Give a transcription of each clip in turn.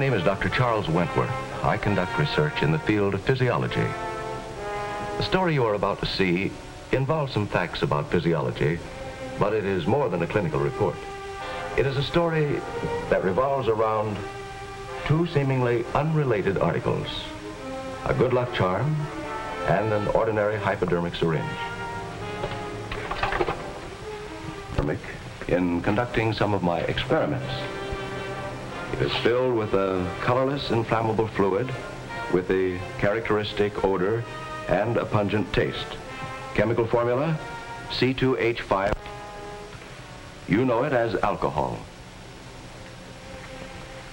name is Dr. Charles Wentworth. I conduct research in the field of physiology. The story you are about to see involves some facts about physiology, but it is more than a clinical report. It is a story that revolves around two seemingly unrelated articles: a good luck charm and an ordinary hypodermic syringe. In conducting some of my experiments. It is filled with a colorless, inflammable fluid with a characteristic odor and a pungent taste. Chemical formula, C2H5. You know it as alcohol.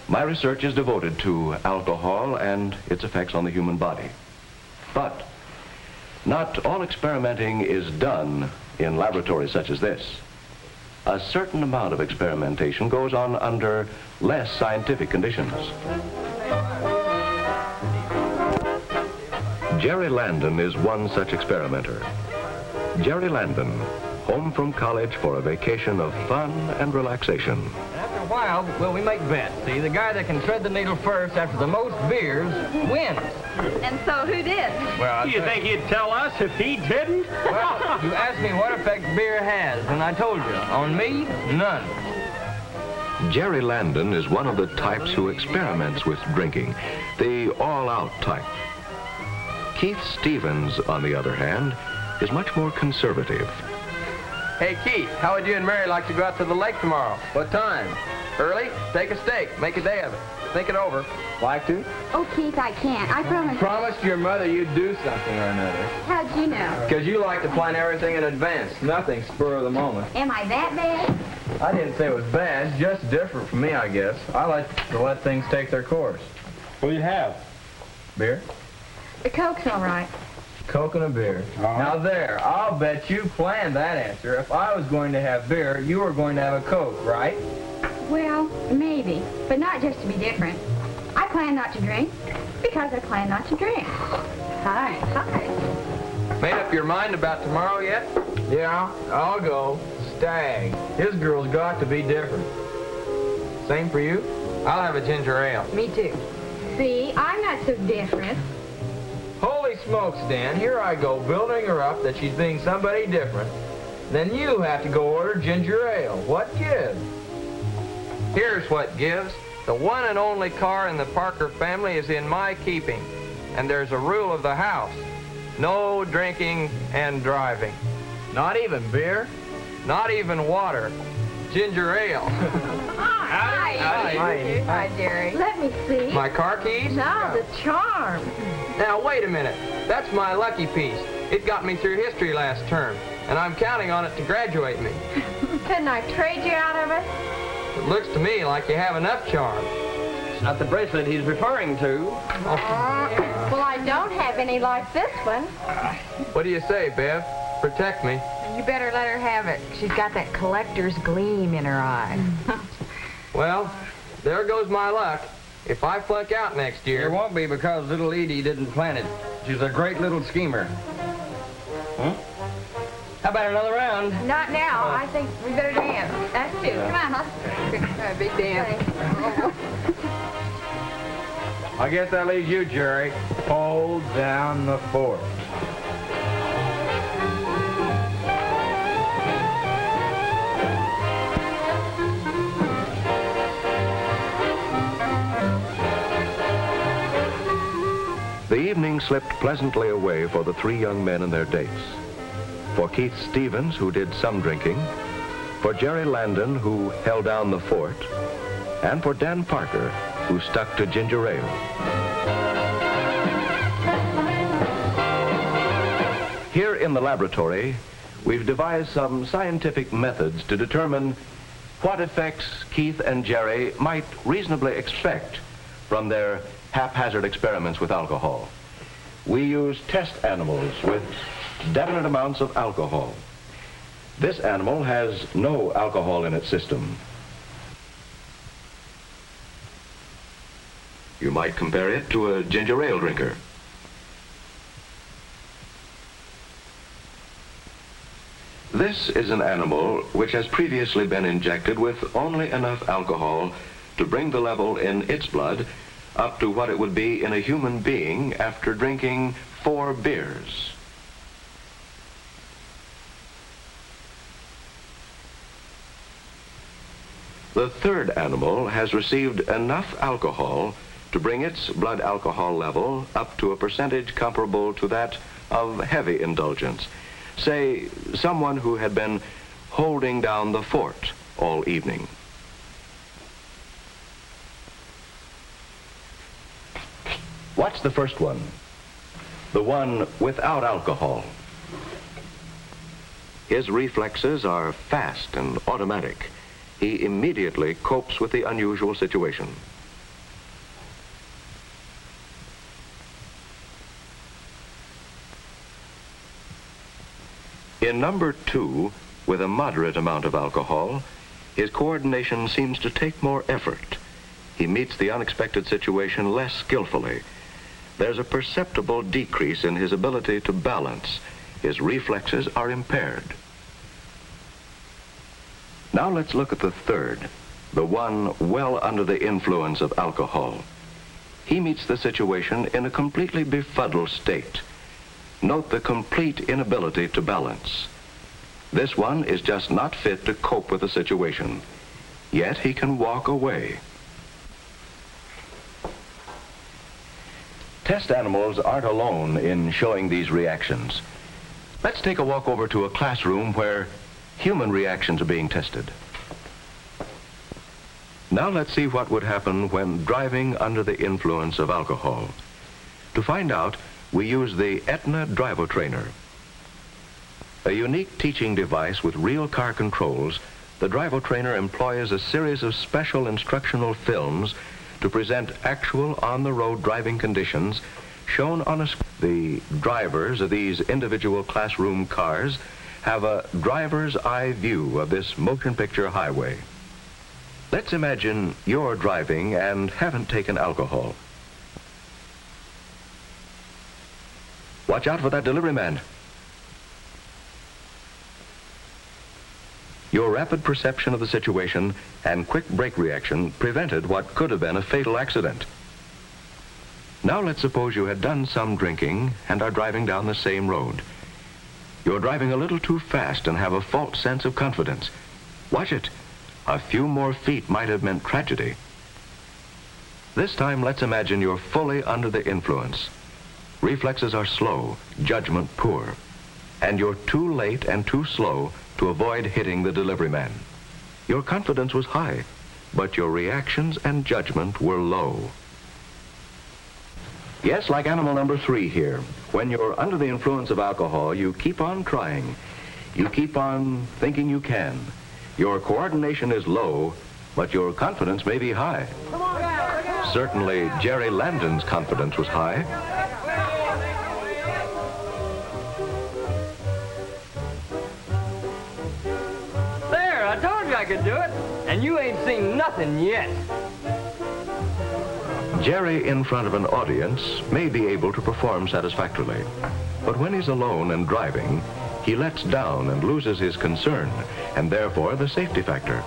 My research is devoted to alcohol and its effects on the human body. But not all experimenting is done in laboratories such as this. A certain amount of experimentation goes on under less scientific conditions. Jerry Landon is one such experimenter. Jerry Landon, home from college for a vacation of fun and relaxation. After a while, well, we make bets. See, the guy that can thread the needle first after the most beers wins. And so who did? Well, Do you think he'd tell us if he didn't? Well, you asked me what effect beer has, and I told you. On me, none. Jerry Landon is one of the types who experiments with drinking, the all-out type. Keith Stevens, on the other hand, is much more conservative. Hey, Keith, how would you and Mary like to go out to the lake tomorrow? What time? Early? Take a steak. Make a day of it. Think it over. Like to? Oh, Keith, I can't. I promise. Promised your mother you'd do something or another. How'd you know? Because you like to plan everything in advance. Nothing spur of the moment. Am I that bad? I didn't say it was bad. It's just different from me, I guess. I like to let things take their course. What do you have? Beer? The Coke's all right. Coke and a beer. Now there, I'll bet you planned that answer. If I was going to have beer, you were going to have a Coke, right? Well, maybe, but not just to be different. I plan not to drink because I plan not to drink. Hi. Hi. Made up your mind about tomorrow yet? Yeah, I'll go. Stag. His girl's got to be different. Same for you? I'll have a ginger ale. Me too. See, I'm not so different. Holy smokes, Dan. Here I go building her up that she's being somebody different. Then you have to go order ginger ale. What gives? Here's what gives. The one and only car in the Parker family is in my keeping. And there's a rule of the house. No drinking and driving. Not even beer. Not even water. Ginger ale. Hi. Hi, Jerry. Let me see. My car keys? No, the charm. Now, wait a minute. That's my lucky piece. It got me through history last term, and I'm counting on it to graduate me. Couldn't I trade you out of it? It looks to me like you have enough charm. It's not the bracelet he's referring to. Well, I don't have any like this one. What do you say, Bev? Protect me. You better let her have it. She's got that collector's gleam in her eye. Well, there goes my luck. If I flunk out next year... It won't be because little Edie didn't plan it. She's a great little schemer. Huh? How about another round? Not now. I think we better dance. That's two. Come on, huh? Big dance. I guess that leaves you, Jerry. Hold down the fort. The evening slipped pleasantly away for the three young men and their dates. For Keith Stevens, who did some drinking, for Jerry Landon, who held down the fort, and for Dan Parker, who stuck to ginger ale. Here in the laboratory, we've devised some scientific methods to determine what effects Keith and Jerry might reasonably expect from their haphazard experiments with alcohol. We use test animals with definite amounts of alcohol. This animal has no alcohol in its system. You might compare it to a ginger ale drinker. This is an animal which has previously been injected with only enough alcohol to bring the level in its blood up to what it would be in a human being after drinking 4 beers. The third animal has received enough alcohol to bring its blood alcohol level up to a percentage comparable to that of heavy indulgence. Say, someone who had been holding down the fort all evening. Watch the first one, the one without alcohol. His reflexes are fast and automatic. He immediately copes with the unusual situation. In number 2, with a moderate amount of alcohol, his coordination seems to take more effort. He meets the unexpected situation less skillfully. There's a perceptible decrease in his ability to balance. His reflexes are impaired. Now let's look at the third, the one well under the influence of alcohol. He meets the situation in a completely befuddled state. Note the complete inability to balance. This one is just not fit to cope with the situation. Yet he can walk away. Test animals aren't alone in showing these reactions. Let's take a walk over to a classroom where human reactions are being tested. Now let's see what would happen when driving under the influence of alcohol. To find out, we use the Etna Driver Trainer. A unique teaching device with real car controls, the Driver Trainer employs a series of special instructional films to present actual on-the-road driving conditions shown on a screen. The drivers of these individual classroom cars have a driver's eye view of this motion picture highway. Let's imagine you're driving and haven't taken alcohol. Watch out for that delivery man. Your rapid perception of the situation and quick brake reaction prevented what could have been a fatal accident. Now let's suppose you had done some drinking and are driving down the same road. You're driving a little too fast and have a false sense of confidence. Watch it. A few more feet might have meant tragedy. This time, let's imagine you're fully under the influence. Reflexes are slow, judgment poor, and you're too late and too slow to avoid hitting the delivery man. Your confidence was high, but your reactions and judgment were low. Yes, like animal number 3 here. When you're under the influence of alcohol, you keep on trying. You keep on thinking you can. Your coordination is low, but your confidence may be high. Certainly, Jerry Landon's confidence was high. There, I told you I could do it. And you ain't seen nothing yet. Jerry in front of an audience may be able to perform satisfactorily, but when he's alone and driving, he lets down and loses his concern, and therefore the safety factor.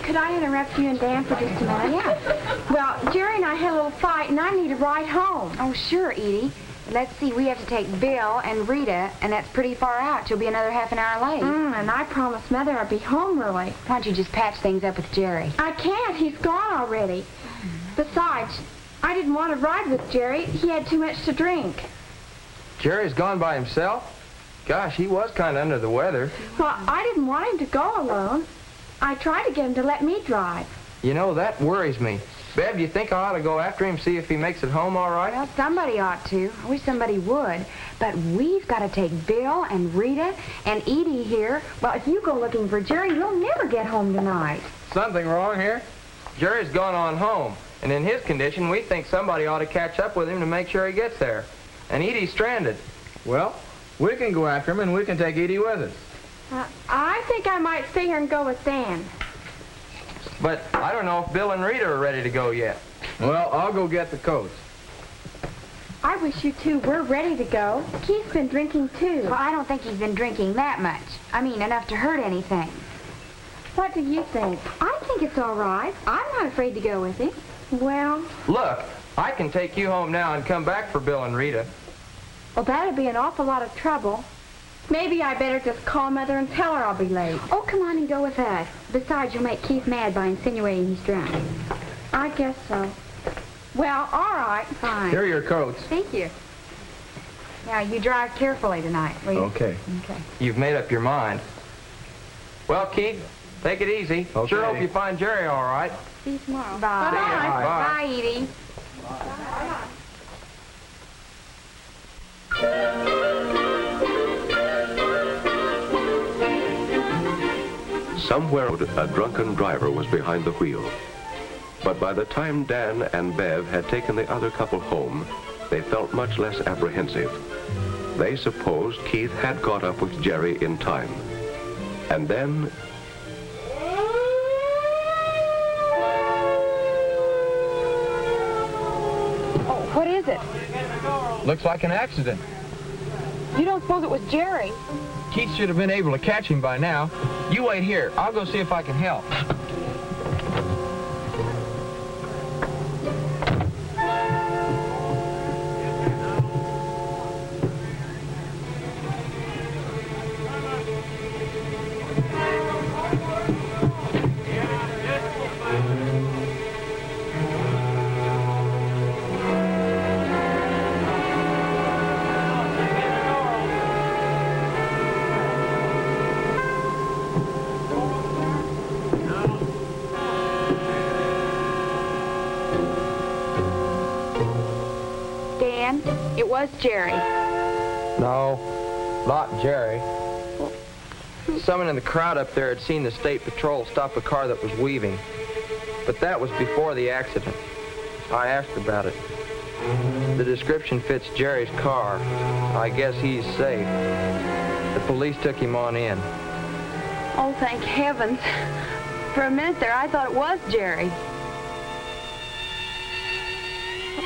Could I interrupt you and Dan for just a minute? Yeah. Well, Jerry and I had a little fight, and I need a ride home. Oh, sure, Edie. Let's see, we have to take Bill and Rita, and that's pretty far out. She'll be another half an hour late. And I promised Mother I'd be home early. Why don't you just patch things up with Jerry? I can't. He's gone already. Besides, I didn't want to ride with Jerry. He had too much to drink. Jerry's gone by himself? Gosh, he was kind of under the weather. Well, I didn't want him to go alone. I tried to get him to let me drive. You know, that worries me. Bev, do you think I ought to go after him, see if he makes it home all right? Well, somebody ought to. I wish somebody would. But we've got to take Bill and Rita and Edie here. Well, if you go looking for Jerry, you'll never get home tonight. Something wrong here? Jerry's gone on home, and in his condition, we think somebody ought to catch up with him to make sure he gets there. And Edie's stranded. Well, we can go after him, and we can take Edie with us. I think I might stay here and go with Dan. But I don't know if Bill and Rita are ready to go yet. Well, I'll go get the coats. I wish you two were ready to go. Keith's been drinking, too. Well, I don't think he's been drinking that much. I mean, enough to hurt anything. What do you think? I think it's all right. I'm not afraid to go with him. Well... Look, I can take you home now and come back for Bill and Rita. Well, that'd be an awful lot of trouble. Maybe I better just call Mother and tell her I'll be late. Oh, come on and go with us. Besides, you'll make Keith mad by insinuating he's drunk. I guess so. Well, all right. Fine. Here are your coats. Thank you. Now, you drive carefully tonight, please. Okay. Okay. You've made up your mind. Well, Keith, take it easy. Okay. Sure hope you find Jerry all right. See you tomorrow. Bye. Bye. Bye, Edie. Somewhere a drunken driver was behind the wheel. But by the time Dan and Bev had taken the other couple home, they felt much less apprehensive. They supposed Keith had caught up with Jerry in time. And then... Oh, what is it? Looks like an accident. You don't suppose it was Jerry? Keith should have been able to catch him by now. You wait here. I'll go see if I can help. Dan, it was Jerry. No, not Jerry. Someone in the crowd up there had seen the state patrol stop a car that was weaving. But that was before the accident. I asked about it. The description fits Jerry's car. I guess he's safe. The police took him on in. Oh, thank heavens. For a minute there, I thought it was Jerry.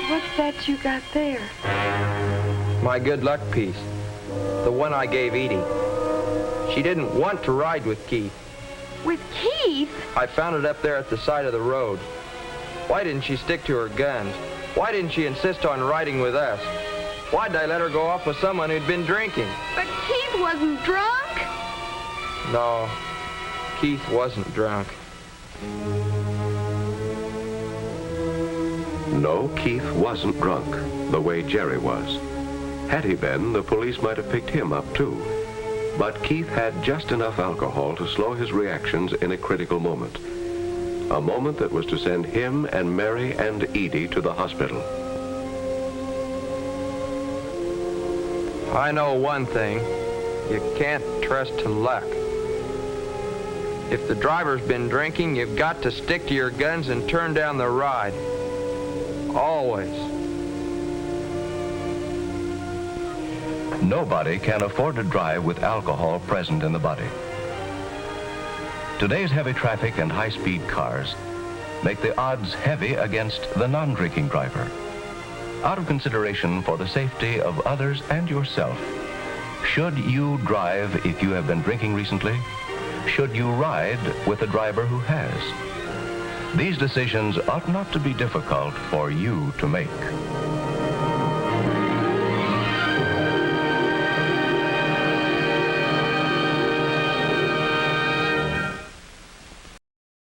What's that you got there? My good luck piece. The one I gave Edie. She didn't want to ride with Keith. With Keith? I found it up there at the side of the road. Why didn't she stick to her guns? Why didn't she insist on riding with us? Why'd I let her go off with someone who'd been drinking? But Keith wasn't drunk. No, Keith wasn't drunk. No, Keith wasn't drunk, the way Jerry was. Had he been, the police might have picked him up too. But Keith had just enough alcohol to slow his reactions in a critical moment. A moment that was to send him and Mary and Edie to the hospital. I know one thing. You can't trust to luck. If the driver's been drinking, you've got to stick to your guns and turn down the ride. Always. Nobody can afford to drive with alcohol present in the body. Today's heavy traffic and high-speed cars make the odds heavy against the non-drinking driver. Out of consideration for the safety of others and yourself, should you drive if you have been drinking recently? Should you ride with a driver who has? These decisions ought not to be difficult for you to make.